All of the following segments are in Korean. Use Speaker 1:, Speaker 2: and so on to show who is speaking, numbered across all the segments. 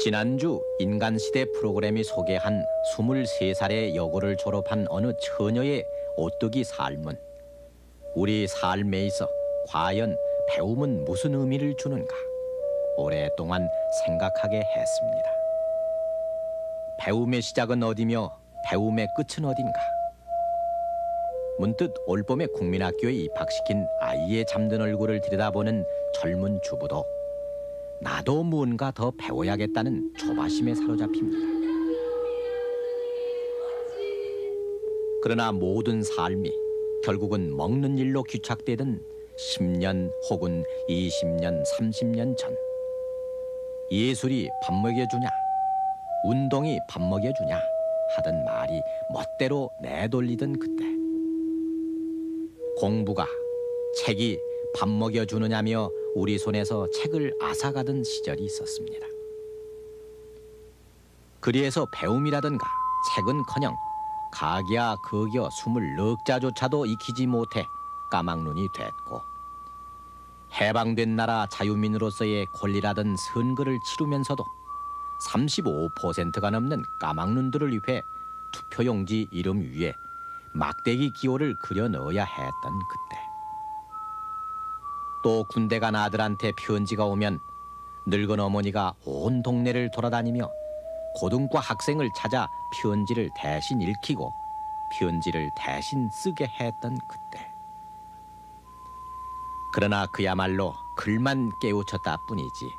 Speaker 1: 지난주 인간시대 프로그램이 소개한 23살의 여고를 졸업한 어느 처녀의 오뚜기 삶은 우리 삶에 있어 과연 배움은 무슨 의미를 주는가 오랫동안 생각하게 했습니다. 배움의 시작은 어디며 배움의 끝은 어딘가? 문득 올봄에 국민학교에 입학시킨 아이의 잠든 얼굴을 들여다보는 젊은 주부도 나도 무언가 더 배워야겠다는 조바심에 사로잡힙니다. 그러나 모든 삶이 결국은 먹는 일로 귀착되던 10년 혹은 20년, 30년 전 예술이 밥 먹여주냐, 운동이 밥 먹여주냐 하던 말이 멋대로 내돌리던 그때 공부가, 책이 밥 먹여주느냐며 우리 손에서 책을 앗아가던 시절이 있었습니다. 그리해서 배움이라든가 책은커녕 가기야 거기여 24자조차도 익히지 못해 까막눈이 됐고 해방된 나라 자유민으로서의 권리라던 선거를 치르면서도 35%가 넘는 까막눈들을 위해 투표용지 이름 위에 막대기 기호를 그려 넣어야 했던 그때 또 군대 간 아들한테 편지가 오면 늙은 어머니가 온 동네를 돌아다니며 고등과 학생을 찾아 편지를 대신 읽히고 편지를 대신 쓰게 했던 그때 그러나 그야말로 글만 깨우쳤다 뿐이지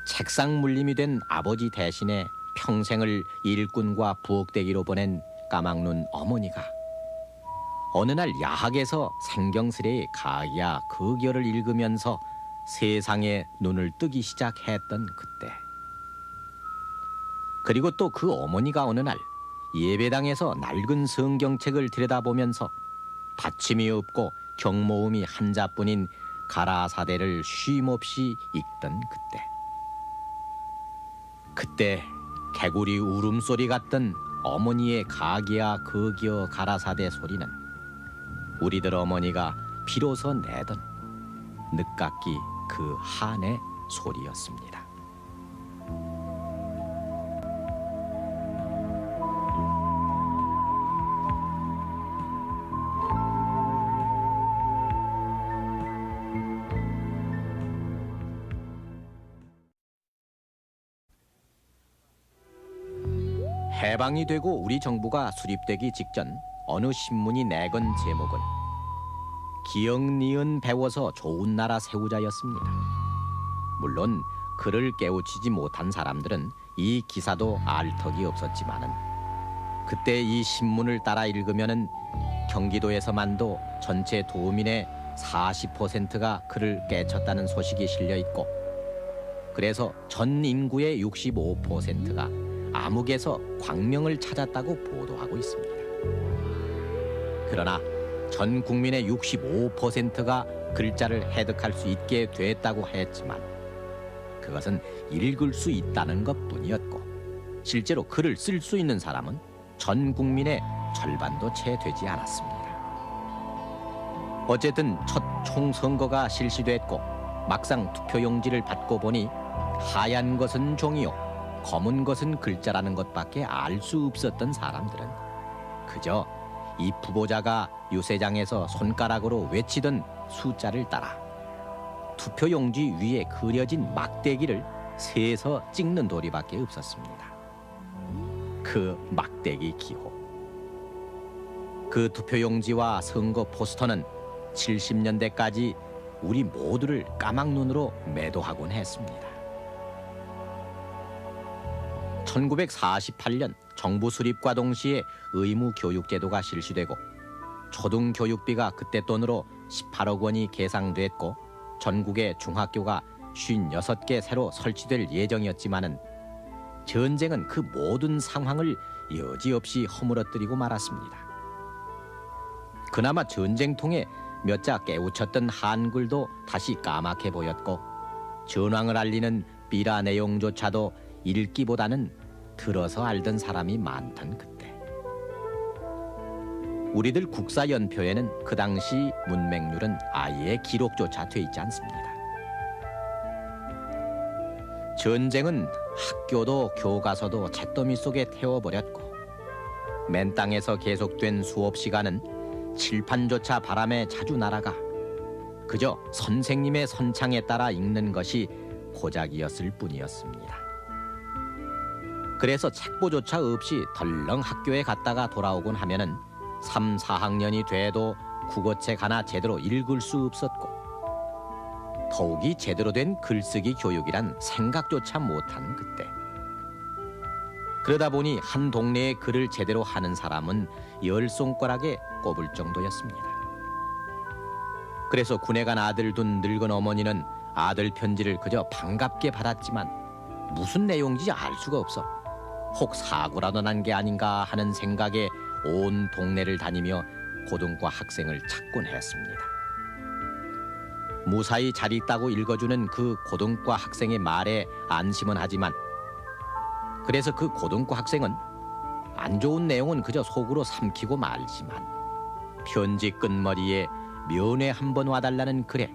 Speaker 1: 책상 물림이 된 아버지 대신에 평생을 일꾼과 부엌대기로 보낸 까막눈 어머니가 어느 날 야학에서 생경스레 가야 거기여를 읽으면서 세상에 눈을 뜨기 시작했던 그때 그리고 또 그 어머니가 어느 날 예배당에서 낡은 성경책을 들여다보면서 받침이 없고 경모음이 한자뿐인 가라사대를 쉼없이 읽던 그때 개구리 울음소리 같던 어머니의 가기야 거기여 가라사대 소리는 우리들 어머니가 비로소 내던 늦깎이 그 한의 소리였습니다. 해방이 되고 우리 정부가 수립되기 직전 어느 신문이 내건 제목은 기억 니은 배워서 좋은 나라 세우자였습니다. 물론 그를 깨우치지 못한 사람들은 이 기사도 알 턱이 없었지만은 그때 이 신문을 따라 읽으면은 경기도에서만도 전체 도민의 40%가 그를 깨쳤다는 소식이 실려 있고 그래서 전 인구의 65%가 암흑에서 광명을 찾았다고 보도하고 있습니다. 그러나 전 국민의 65%가 글자를 해독할 수 있게 됐다고 했지만 그것은 읽을 수 있다는 것뿐이었고 실제로 글을 쓸 수 있는 사람은 전 국민의 절반도 채 되지 않았습니다. 어쨌든 첫 총선거가 실시됐고 막상 투표용지를 받고 보니 하얀 것은 종이요 검은 것은 글자라는 것밖에 알 수 없었던 사람들은 그저 이 부보자가 유세장에서 손가락으로 외치던 숫자를 따라 투표용지 위에 그려진 막대기를 세서 찍는 도리밖에 없었습니다. 그 막대기 기호. 그 투표용지와 선거 포스터는 70년대까지 우리 모두를 까막눈으로 매도하곤 했습니다. 1948년 정부 수립과 동시에 의무교육제도가 실시되고 초등교육비가 그때 돈으로 18억 원이 계상됐고 전국의 중학교가 56개 새로 설치될 예정이었지만은 전쟁은 그 모든 상황을 여지없이 허물어뜨리고 말았습니다. 그나마 전쟁통에 몇 자 깨우쳤던 한글도 다시 까맣게 보였고 전황을 알리는 비라 내용조차도 읽기보다는 들어서 알던 사람이 많던 그때 우리들 국사연표에는 그 당시 문맹률은 아예 기록조차 돼 있지 않습니다. 전쟁은 학교도 교과서도 잿더미 속에 태워버렸고 맨 땅에서 계속된 수업 시간은 칠판조차 바람에 자주 날아가 그저 선생님의 선창에 따라 읽는 것이 고작이었을 뿐이었습니다. 그래서 책보조차 없이 덜렁 학교에 갔다가 돌아오곤 하면은 3, 4학년이 돼도 국어책 하나 제대로 읽을 수 없었고 더욱이 제대로 된 글쓰기 교육이란 생각조차 못한 그때. 그러다 보니 한 동네에 글을 제대로 하는 사람은 10손가락에 꼽을 정도였습니다. 그래서 군에 간 아들 둔 늙은 어머니는 아들 편지를 그저 반갑게 받았지만 무슨 내용인지 알 수가 없어 혹 사고라도 난 게 아닌가 하는 생각에 온 동네를 다니며 고등과 학생을 찾곤 했습니다. 무사히 잘 있다고 읽어주는 그 고등과 학생의 말에 안심은 하지만 그래서 그 고등과 학생은 안 좋은 내용은 그저 속으로 삼키고 말지만 편지 끝머리에 면회 한번 와달라는 글에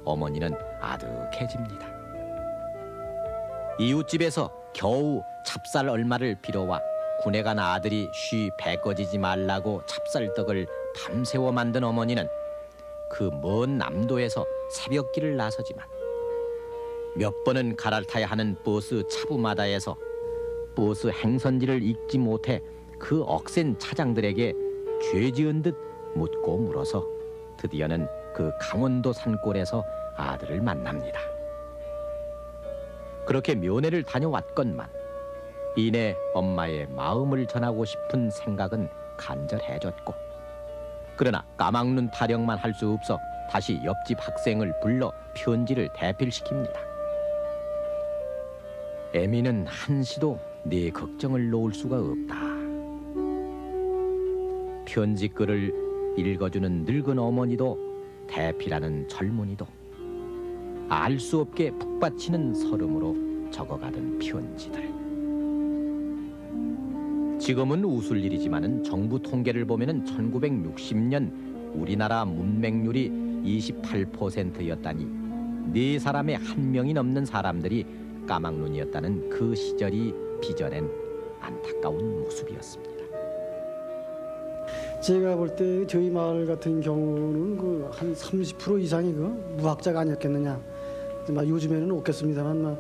Speaker 1: 어머니는 아득해집니다. 이웃집에서 겨우 찹쌀 얼마를 빌어와 군에 간 아들이 쉬 배꺼지지 말라고 찹쌀떡을 밤새워 만든 어머니는 그 먼 남도에서 새벽길을 나서지만 몇 번은 갈아타야 하는 버스 차부마다에서 버스 행선지를 읽지 못해 그 억센 차장들에게 죄 지은 듯 묻고 물어서 드디어는 그 강원도 산골에서 아들을 만납니다. 그렇게 면회를 다녀왔건만 이내 엄마의 마음을 전하고 싶은 생각은 간절해졌고 그러나 까막눈 타령만 할 수 없어 다시 옆집 학생을 불러 편지를 대필시킵니다. 애미는 한시도 네 걱정을 놓을 수가 없다. 편지글을 읽어주는 늙은 어머니도 대필하는 젊은이도 알 수 없게 북받치는 설움으로 적어가던 편지들. 지금은 웃을 일이지만은 정부 통계를 보면은 1960년 우리나라 문맹률이 28%였다니 4사람에 1명이 넘는 사람들이 까막눈이었다는 그 시절이 빚어낸 안타까운 모습이었습니다.
Speaker 2: 제가 볼 때 저희 마을 같은 경우는 그 한 30% 이상이 그 무학자가 아니었겠느냐. 요즘에는 없겠습니다만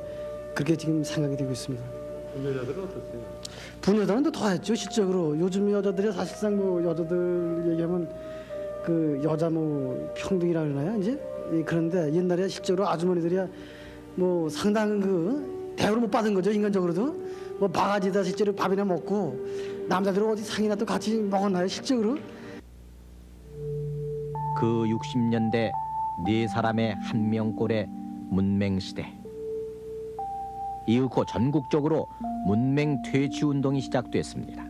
Speaker 2: 그렇게 지금 생각이 되고 있습니다.
Speaker 3: 부녀자들은 어떻어요?
Speaker 2: 부녀자들은 더 했죠 실적으로. 요즘 여자들이 사실상 뭐 여자들 얘기하면 그 여자 뭐 평등이라 그러나요 이제. 그런데 옛날에 실적으로 아주머니들이 뭐 상당한 그 대우를 못 받은 거죠. 인간적으로도 뭐 바가지다 실제로 밥이나 먹고 남자들은 어디 상이나 또 같이 먹었나요 실적으로.
Speaker 1: 그 60년대 4사람의 1명꼴의 문맹시대. 이윽고 전국적으로 문맹 퇴치 운동이 시작됐습니다.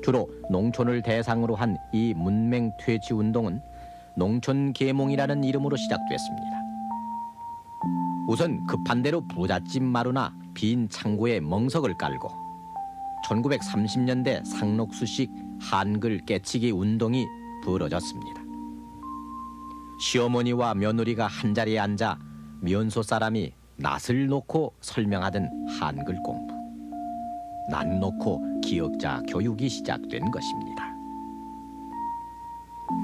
Speaker 1: 주로 농촌을 대상으로 한 이 문맹 퇴치 운동은 농촌 계몽이라는 이름으로 시작됐습니다. 우선 급한 대로 부잣집 마루나 빈 창고에 멍석을 깔고 1930년대 상록수식 한글 깨치기 운동이 벌어졌습니다. 시어머니와 며느리가 한자리에 앉아 면소 사람이 낯을 놓고 설명하던 한글 공부. 낯 놓고 기억자 교육이 시작된 것입니다.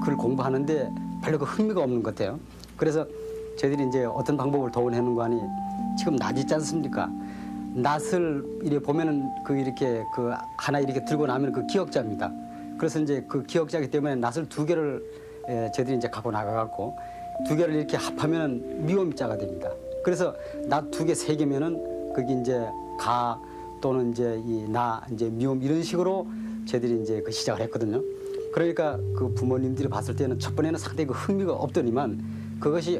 Speaker 4: 글 공부하는데 별로 그 흥미가 없는 것 같아요. 그래서 저희들이 이제 어떤 방법을 도원하는 거 아니 지금 낯 있지 않습니까? 낯을 이렇게 보면은 그 이렇게 그 하나 이렇게 들고 나면 그 기억자입니다. 그래서 이제 그 기억자이기 때문에 낯을 2개를 저희들이 이제 갖고 나가갖고 2개를 이렇게 합하면은 미음자가 됩니다. 그래서 낯 2개, 3개면은 거기 이제 가 또는 이제 이 나 이제 미음 이런 식으로 저희들이 이제 그 시작을 했거든요. 그러니까 그 부모님들이 봤을 때는 첫 번에는 상당히 그 흥미가 없더니만 그것이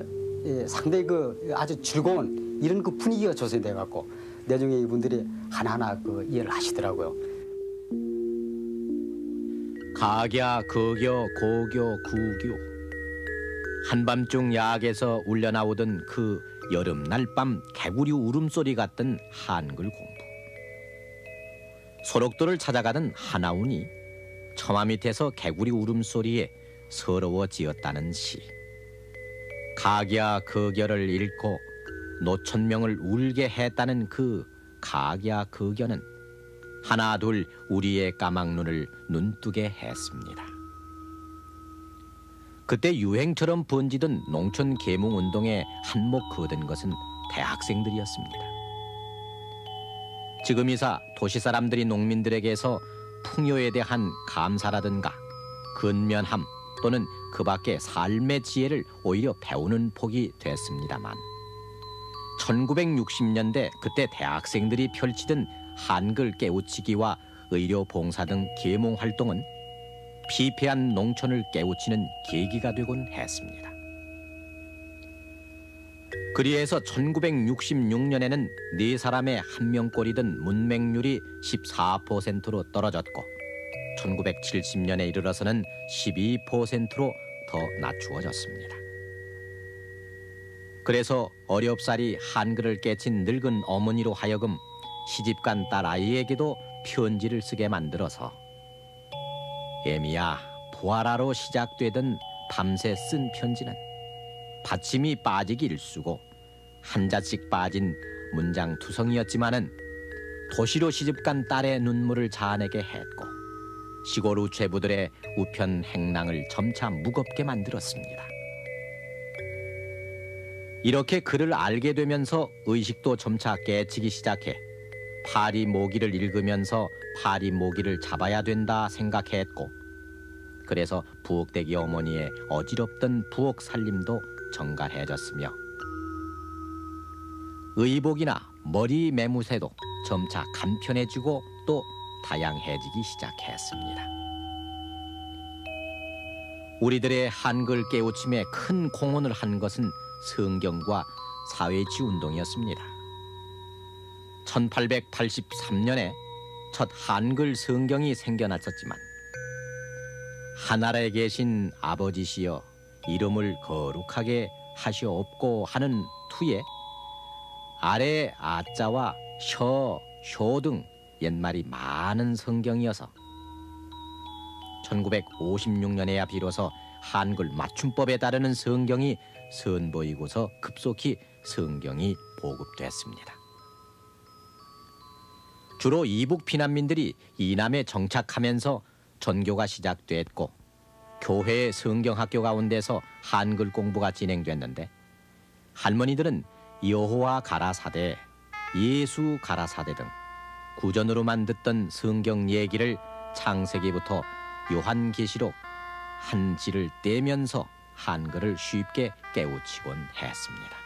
Speaker 4: 상당히 그 아주 즐거운 이런 그 분위기가 조성돼 갖고 나중에 이분들이 하나하나 그 이해를 하시더라고요.
Speaker 1: 가갸, 거겨, 고교, 구교. 한밤중 야학에서 울려나오던 그 여름 날밤 개구리 울음소리 같던 한글 공부. 소록도를 찾아가던 하나운이 처마 밑에서 개구리 울음소리에 서러워지었다는 시. 가갸, 거겨를 읽고 노천명을 울게 했다는 그 각야극연은 하나둘 우리의 까막눈을 눈뜨게 했습니다. 그때 유행처럼 번지던 농촌 계몽운동에 한몫 거둔 것은 대학생들이었습니다. 지금 이사 도시 사람들이 농민들에게서 풍요에 대한 감사라든가 근면함 또는 그 밖의 삶의 지혜를 오히려 배우는 폭이 됐습니다만 1960년대 그때 대학생들이 펼치던 한글 깨우치기와 의료 봉사 등 계몽 활동은 피폐한 농촌을 깨우치는 계기가 되곤 했습니다. 그리해서 1966년에는 4사람의 1명꼴이던 문맹률이 14%로 떨어졌고 1970년에 이르러서는 12%로 더 낮추어졌습니다. 그래서 어렵사리 한글을 깨친 늙은 어머니로 하여금 시집간 딸 아이에게도 편지를 쓰게 만들어서 애미야 보아라로 시작되던 밤새 쓴 편지는 받침이 빠지기 일쑤고 한자씩 빠진 문장 투성이었지만은 도시로 시집간 딸의 눈물을 자아내게 했고 시골 우체부들의 우편 행랑을 점차 무겁게 만들었습니다. 이렇게 글을 알게 되면서 의식도 점차 깨치기 시작해 파리 모기를 읽으면서 파리 모기를 잡아야 된다 생각했고 그래서 부엌대기 어머니의 어지럽던 부엌 살림도 정갈해졌으며 의복이나 머리 매무새도 점차 간편해지고 또 다양해지기 시작했습니다. 우리들의 한글 깨우침에 큰 공헌을 한 것은 성경과 사회치 운동이었습니다. 1883년에 첫 한글 성경이 생겨났었지만 하나라에 계신 아버지시여 이름을 거룩하게 하시옵고 하는 투에 아래 아자와 셔, 쇼 등 옛말이 많은 성경이어서 1956년에야 비로소 한글 맞춤법에 따르는 성경이 선보이고서 급속히 성경이 보급됐습니다. 주로 이북 피난민들이 이남에 정착하면서 전교가 시작됐고 교회의 성경학교 가운데서 한글 공부가 진행됐는데 할머니들은 여호와 가라사대, 예수 가라사대 등 구전으로만 듣던 성경 얘기를 창세기부터 요한계시록 한 지를 떼면서 한글을 쉽게 깨우치곤 했습니다.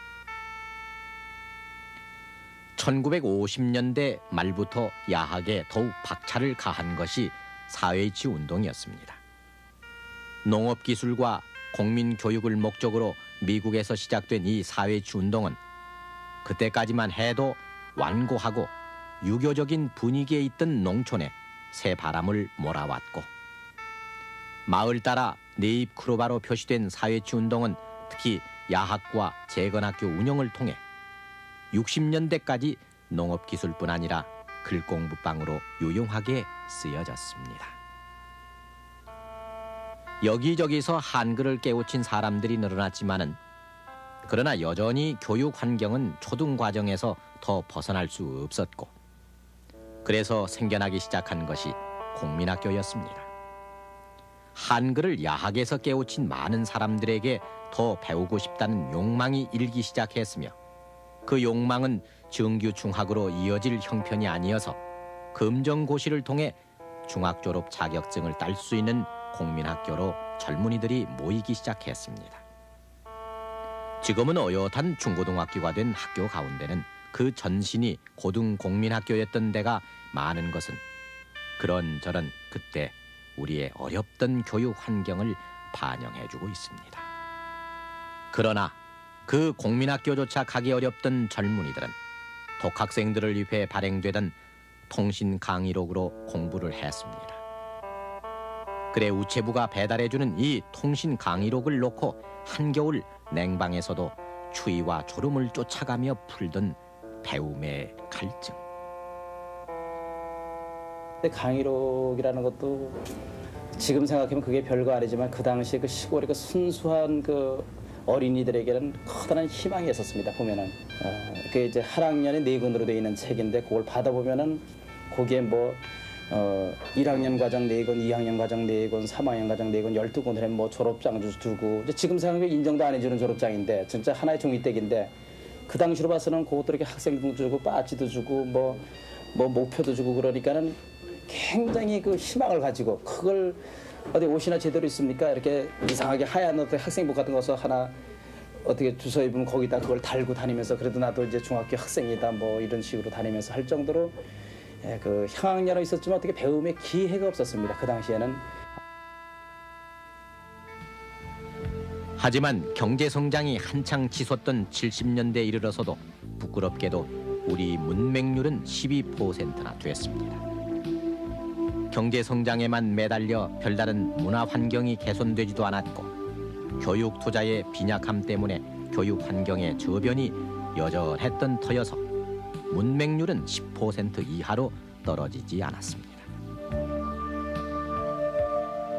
Speaker 1: 1950년대 말부터 야학에 더욱 박차를 가한 것이 사회이치 운동이었습니다. 농업기술과 공민교육을 목적으로 미국에서 시작된 이 사회이치 운동은 그때까지만 해도 완고하고 유교적인 분위기에 있던 농촌에 새 바람을 몰아왔고 마을 따라 네잎 크로바로 표시된 사회치 운동은 특히 야학과 재건학교 운영을 통해 60년대까지 농업기술뿐 아니라 글공부방으로 유용하게 쓰여졌습니다. 여기저기서 한글을 깨우친 사람들이 늘어났지만은 그러나 여전히 교육 환경은 초등과정에서 더 벗어날 수 없었고 그래서 생겨나기 시작한 것이 공민학교였습니다. 한글을 야학에서 깨우친 많은 사람들에게 더 배우고 싶다는 욕망이 일기 시작했으며 그 욕망은 정규 중학으로 이어질 형편이 아니어서 검정고시를 통해 중학 졸업 자격증을 딸 수 있는 공민학교로 젊은이들이 모이기 시작했습니다. 지금은 어엿한 중고등학교가 된 학교 가운데는 그 전신이 고등공민학교였던 데가 많은 것은 그런저런 그때 우리의 어렵던 교육 환경을 반영해주고 있습니다. 그러나 그 공민학교조차 가기 어렵던 젊은이들은 독학생들을 위해 발행되던 통신 강의록으로 공부를 했습니다. 그래 우체부가 배달해주는 이 통신 강의록을 놓고 한겨울 냉방에서도 추위와 졸음을 쫓아가며 풀던 배움의 갈증.
Speaker 3: 강의록이라는 것도 지금 생각하면 그게 별거 아니지만 그 당시에 그 시골의 그 순수한 그 어린이들에게는 커다란 희망이었었습니다. 보면은 그 이제 한 학년에 4권으로 되어 있는 책인데 그걸 받아보면은 거기에 뭐 1학년 과정 4권, 2학년 과정 4권, 3학년 과정 4권, 12권을 뭐 졸업장도 두고 지금 생각하면 인정도 안 해주는 졸업장인데 진짜 하나의 종이떼기인데 그 당시로 봐서는 그것들에게 학생증도 주고 빠지도 주고 뭐 목표도 주고 그러니까는 굉장히 그 희망을 가지고 그걸 어디 옷이나 제대로 있습니까? 이렇게 이상하게 하얀 어떤 학생복 같은 거 하나 어떻게 주워 입으면 거기다 그걸 달고 다니면서 그래도 나도 이제 중학교 학생이다 뭐 이런 식으로 다니면서 할 정도로 그 향학년은 있었지만 어떻게 배움의 기회가 없었습니다. 그 당시에는.
Speaker 1: 하지만 경제 성장이 한창 치솟던 70년대에 이르러서도 부끄럽게도 우리 문맹률은 12%나 됐습니다. 경제 성장에만 매달려 별다른 문화 환경이 개선되지도 않았고 교육 투자의 빈약함 때문에 교육 환경의 저변이 여전했던 터여서 문맹률은 10% 이하로 떨어지지 않았습니다.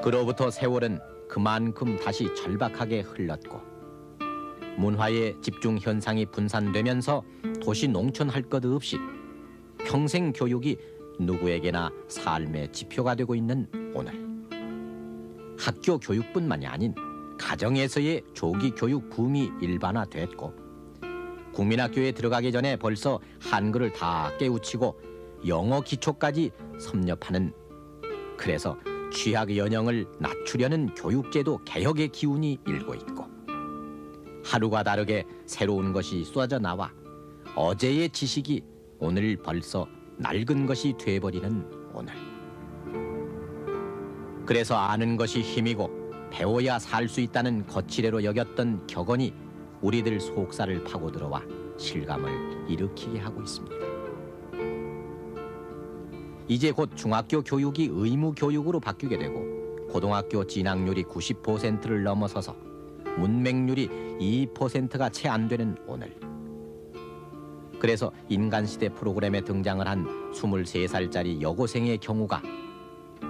Speaker 1: 그로부터 세월은 그만큼 다시 절박하게 흘렀고 문화의 집중 현상이 분산되면서 도시 농촌 할 것 없이 평생 교육이 누구에게나 삶의 지표가 되고 있는 오늘 학교 교육뿐만이 아닌 가정에서의 조기 교육 붐이 일반화됐고 국민학교에 들어가기 전에 벌써 한글을 다 깨우치고 영어 기초까지 섭렵하는 그래서 취학 연령을 낮추려는 교육제도 개혁의 기운이 일고 있고 하루가 다르게 새로운 것이 쏟아져 나와 어제의 지식이 오늘 벌써 낡은 것이 돼버리는 오늘 그래서 아는 것이 힘이고 배워야 살 수 있다는 거칠애로 여겼던 격언이 우리들 속살을 파고들어와 실감을 일으키게 하고 있습니다. 이제 곧 중학교 교육이 의무 교육으로 바뀌게 되고 고등학교 진학률이 90%를 넘어서서 문맹률이 2%가 채 안 되는 오늘. 그래서 인간시대 프로그램에 등장을 한 23살짜리 여고생의 경우가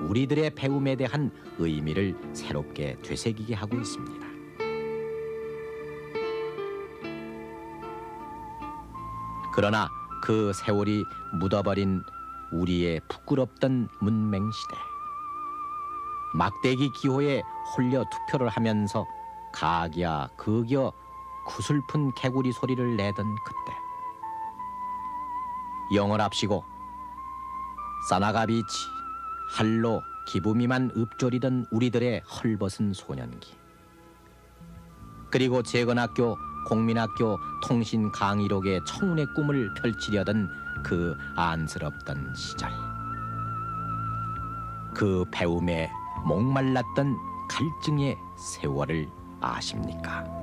Speaker 1: 우리들의 배움에 대한 의미를 새롭게 되새기게 하고 있습니다. 그러나 그 세월이 묻어버린 우리의 부끄럽던 문맹시대. 막대기 기호에 홀려 투표를 하면서 가기야 극여 구슬픈 개구리 소리를 내던 그때. 영월합시고 사나가 비치 할로 기부미만 읊조리던 우리들의 헐벗은 소년기. 그리고 재건학교, 공민학교, 통신 강의록의 청운의 꿈을 펼치려던 그 안쓰럽던 시절. 그 배움에 목말랐던 갈증의 세월을 아십니까?